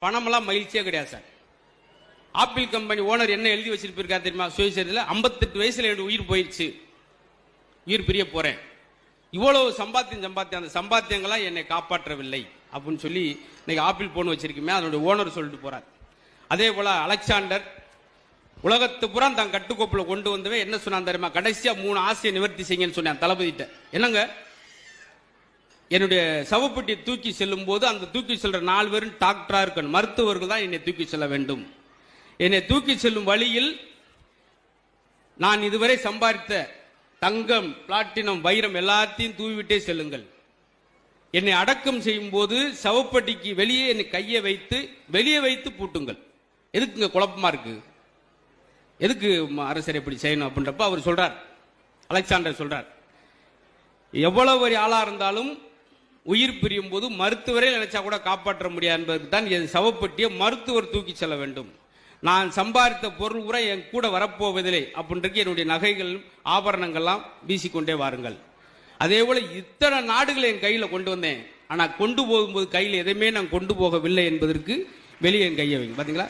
பணமெல்லாம் மகிழ்ச்சியே கிடையாது சார். ஆப்பிள் கம்பெனி ஓனர் என்ன எழுதி வச்சிருப்பாரு தெரியுமா? சுயசரிதையில் 58 வயசுல என்னுடைய உயிர் போயிடுச்சு, உயிர் பிரிய போறேன், இவ்வளவு சம்பாத்தியம் அந்த சம்பாத்தியங்களாம் என்னை காப்பாற்றவில்லை அப்படின்னு சொல்லி இன்னைக்கு ஆப்பிள் போன் வச்சிருக்குமே அதனுடைய ஓனர் சொல்லிட்டு போறார். அதே போல அலெக்சாண்டர் உலகத்து புறா தன் கட்டுக்கோப்புல கொண்டு வந்தவே என்ன சொன்னான் தெரியுமா? கடைசியா 3 ஆசையை நிவர்த்தி செய்யுங்கன்னு சொன்னேன் தளபதிட்ட. என்னங்க, என்னுடைய சவப்பெட்டியை தூக்கி செல்லும் போது அந்த தூக்கி செல்ற 4 பேரும் டாக்டரா இருக்கணும், மருத்துவர்கள் தான் என்னை தூக்கி செல்ல வேண்டும். என்னை தூக்கி செல்லும் வழியில் நான் இதுவரை சம்பாதித்த தங்கம், பிளாட்டினம், வைரம் எல்லாத்தையும் தூவிவிட்டே செல்லுங்கள். என்னை அடக்கம் செய்யும் போது சவப்பெட்டிக்கு வெளியே என்னை கையை வைத்து வெளியே வைத்து பூட்டுங்கள். எதுக்குங்க குழப்பமா இருக்கு? எதுக்கு அரசர் இப்படி செய்யணும் அப்படின்றப்ப அவர் சொல்றார், அலெக்சாண்டர் சொல்றார், எவ்வளவு ஒரு ஆளா இருந்தாலும் உயிர் பிரியும் போது மருத்துவரை நினைச்சா கூட காப்பாற்ற முடியாது என்பதற்கு தான் என் சவப்பெட்டியை மருத்துவர் தூக்கி செல்ல வேண்டும். நான் சம்பாதித்த பொருள் உரை என் கூட வரப்போவதில்லை அப்படின்றது என்னுடைய நகைகள் ஆபரணங்கள்லாம் வீசிக்கொண்டே வாருங்கள். அதே போல இத்தனை நாடுகளை என் கையில் கொண்டு வந்தேன், ஆனால் கொண்டு போகும்போது கையில் எதையுமே நான் கொண்டு போகவில்லை என்பதற்கு வெளியே என் கையை வைங்க. பார்த்தீங்களா?